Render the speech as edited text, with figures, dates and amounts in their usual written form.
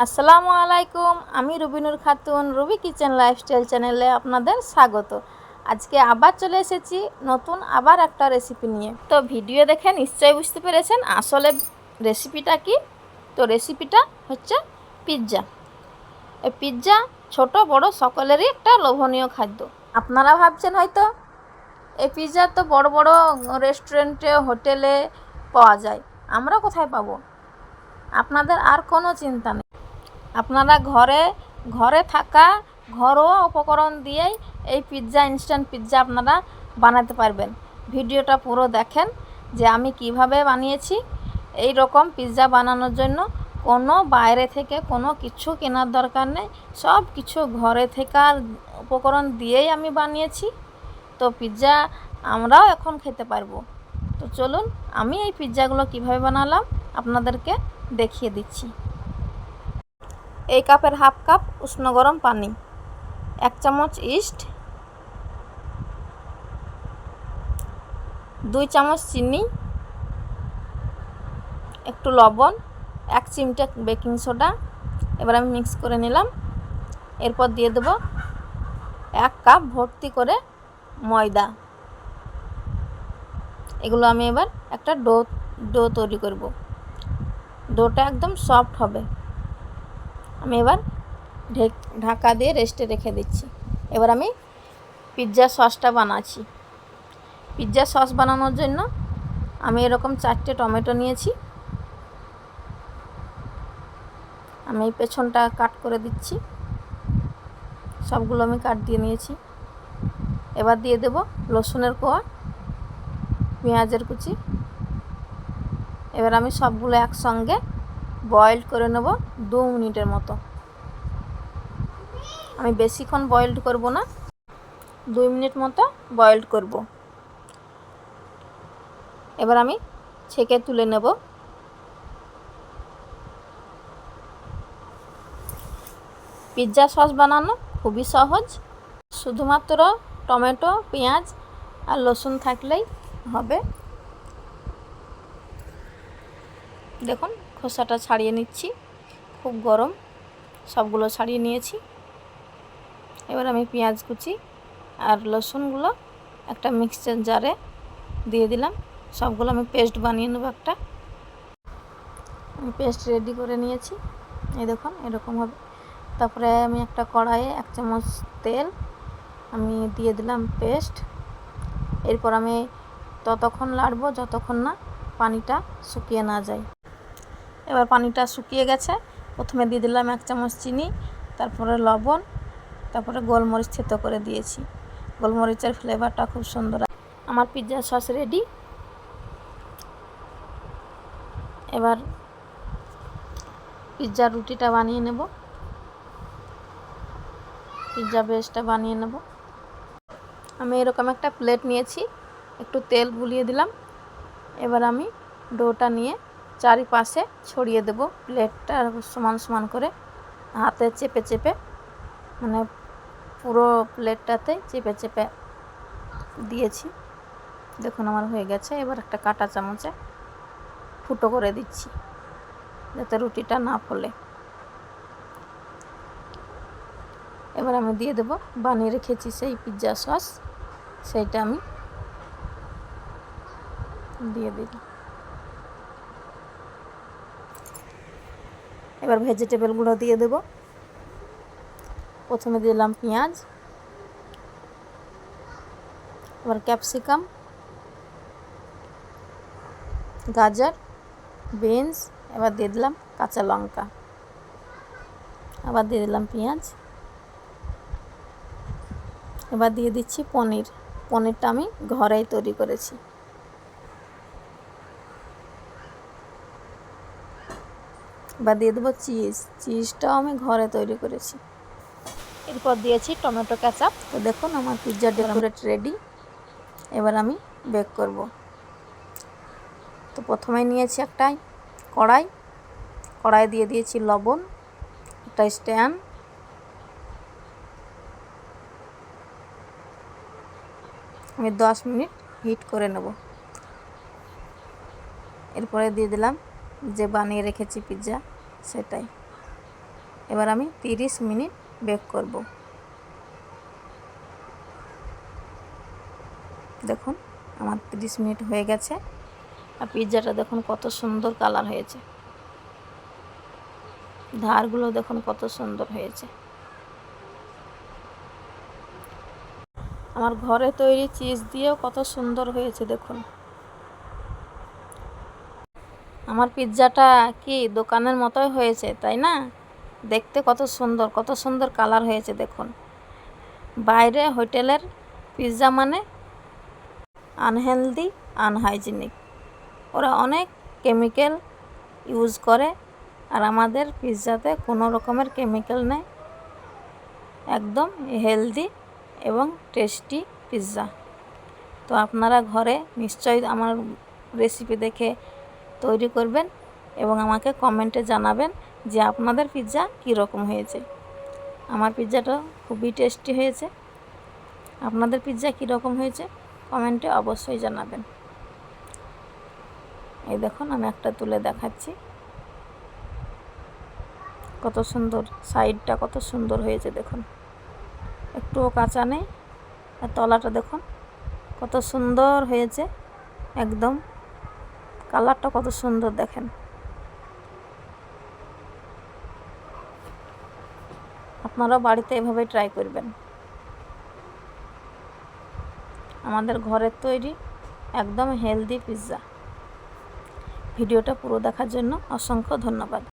আসসালামু আলাইকুম। আমি রুবিনুর খাতুন, রুবি কিচেন লাইফস্টাইল চ্যানেলে আপনাদের স্বাগত। আজকে আবার চলে এসেছি নতুন আবার একটা রেসিপি নিয়ে। তো ভিডিও দেখে নিশ্চয়ই বুঝতে পেরেছেন আসলে রেসিপিটা কি। তো রেসিপিটা হচ্ছে পিৎজা। এই পিৎজা ছোট বড় সকলেরই একটা লোভনীয় খাদ্য। আপনারা ভাবছেন হয়তো এই পিৎজা তো বড় বড় রেস্টুরেন্টে হোটেলে পাওয়া যায়, আমরা কোথায় পাবো? আপনাদের আর কোনো চিন্তা নেই, আপনারা ঘরে থাকা ঘরোয়া উপকরণ দিয়েই এই পিৎজা, ইনস্ট্যান্ট পিৎজা আপনারা বানাতে পারবেন। ভিডিওটা পুরো দেখেন যে আমি কিভাবে বানিয়েছি। এই রকম পিৎজা বানানোর জন্য কোনো বাইরে থেকে কোনো কিছু কেনার দরকার নেই, সব কিছু ঘরে থাকার উপকরণ দিয়েই আমি বানিয়েছি। তো পিৎজা আমরাও এখন খেতে পারবো। তো চলুন আমি এই পিৎজাগুলো কিভাবে বানালাম আপনাদেরকে দেখিয়ে দিচ্ছি। এই কাপের হাফ কাপ উষ্ণ গরম পানি, 1 চামচ ইস্ট, 2 চামচ চিনি, একটু লবণ, 1 চিমটে বেকিং সোডা। এবার আমি মিক্স করে নিলাম। এরপর দিয়ে দেব 1 কাপ ভর্তি করে ময়দা। এগুলো আমি এবার একটা ডো তৈরি করব। ডোটা একদম সফট হবে। আমি এবার ঢাকা দিয়ে রেস্টে রেখে দিচ্ছি। এবার আমি পিৎজা সসটা বানাচ্ছি। পিৎজা সস বানানোর জন্য আমি এরকম 4টে টমেটো নিয়েছি। আমি এই পেছনটা কাট করে দিচ্ছি। সবগুলো আমি কাট দিয়ে নিয়েছি। এবার দিয়ে দেব রসুনের কোয়া, পেঁয়াজের কুচি। এবার আমি সবগুলো একসঙ্গে বয়েলড করে নেব 2 মিনিটের মতো। আমি বেশিক্ষণ বয়েলড করব না, 2 মিনিট মতো বয়েলড করব। এবার আমি ছেঁকে তুলে নেব। পিৎজা সস বানানো খুবই সহজ, শুধুমাত্র টমেটো, পেঁয়াজ আর রসুন থাকলেই হবে। দেখুন খোসাটা ছাড়িয়ে নিচ্ছি, খুব গরম। সবগুলো ছাড়িয়ে নিয়েছি। এবার আমি পেঁয়াজ কুচি আর রসুনগুলো একটা মিক্সচার জারে দিয়ে দিলাম। সবগুলো আমি পেস্ট বানিয়ে নেব একটা। আমি পেস্ট রেডি করে নিয়েছি, এই দেখুন এরকম হবে। তারপরে আমি একটা কড়াইয়ে 1 চামচ তেল আমি দিয়ে দিলাম পেস্ট। এরপর আমি ততক্ষণ নাড়ব যতক্ষণ না পানিটা শুকিয়ে না যায়। এবার পানিটা শুকিয়ে গেছে। প্রথমে দিয়ে দিলাম 1 চামচ চিনি, তারপরে লবণ, তারপরে গোলমরিচ থেতো করে দিয়েছি। গোলমরিচের ফ্লেভারটা খুব সুন্দর। আমার পিৎজা সস রেডি। এবার পিৎজার রুটিটা বানিয়ে নেব, পিৎজা বেসটা বানিয়ে নেব। আমি এরকম একটা প্লেট নিয়েছি, একটু তেল বুলিয়ে দিলাম। এবার আমি ডোটা নিয়ে চারিপাশে ছড়িয়ে দেব। প্লেটটা সমান সমান করে হাতে চেপে চেপে, মানে পুরো প্লেটটাতে চেপে চেপে দিয়েছি। দেখুন আমার হয়ে গেছে। এবার একটা কাঁটা চামচে ফুটো করে দিচ্ছি যাতে রুটিটা না ফোলে। এবার আমি দিয়ে দেব বানিয়ে রেখেছি সেই পিৎজা সস, সেইটা আমি দিয়ে দিলাম। এবার ভেজিটেবলগুলো দিয়ে দেব। প্রথমে দিলাম পেঁয়াজ, এবার ক্যাপসিকাম, গাজর, বিনস, এবার দিয়ে দিলাম কাঁচা লঙ্কা, আবার দিয়ে দিলাম পেঁয়াজ। এবার দিয়ে দিচ্ছি পনিরটা আমি ঘরেই তৈরি করেছি। এবার দিয়ে দেবো চিজটাও আমি ঘরে তৈরি করেছি। এরপর দিয়েছি টমেটো কেচাপ। তো দেখুন আমার পিৎজা ডেকোরেট রেডি। এবার আমি বেক করব। তো প্রথমে নিয়েছি একটা কড়াই দিয়ে দিয়েছি লবণ, একটা স্ট্যান্ড, আমি 10 মিনিট হিট করে নেব। এরপরে দিয়ে দিলাম যে বানিয়ে রেখেছি পিৎজা, সেটাই। এবার আমি 30 মিনিট বেক করব। দেখুন আমার 30 মিনিট হয়ে গেছে আর পিৎজাটা দেখুন কত সুন্দর কালার হয়েছে, ধারগুলো দেখুন কত সুন্দর হয়েছে। আমার ঘরে তৈরি চিজ দিয়েও কত সুন্দর হয়েছে দেখুন। আমার পিৎজাটা কি দোকানের মতোই হয়েছে তাই না? দেখতে কত সুন্দর কালার হয়েছে দেখুন। বাইরে হোটেলের পিৎজা মানে আনহেলদি, আনহাইজিনিক, ওরা অনেক কেমিক্যাল ইউজ করে, আর আমাদের পিৎজাতে কোনো রকমের কেমিক্যাল নেই, একদম হেলদি এবং টেস্টি পিৎজা। তো আপনারা ঘরে নিশ্চয়ই আমার রেসিপি দেখে তৈরি করবেন এবং আমাকে কমেন্টে জানাবেন যে আপনাদের পিৎজা কীরকম হয়েছে। আমার পিৎজাটা খুবই টেস্টি হয়েছে। আপনাদের পিৎজা কীরকম হয়েছে কমেন্টে অবশ্যই জানাবেন। এই দেখুন আমি একটা তুলে দেখাচ্ছি, কত সুন্দর, সাইডটা কত সুন্দর হয়েছে দেখুন, একটুও কাঁচা নেই। আর তলাটা দেখুন কত সুন্দর হয়েছে, একদম কালারটা কত সুন্দর দেখেন। আপনারা বাড়িতে এভাবে ট্রাই করবেন। আমাদের ঘরের তৈরি একদম হেলদি পিৎজা। ভিডিওটা পুরো দেখার জন্য অসংখ্য ধন্যবাদ।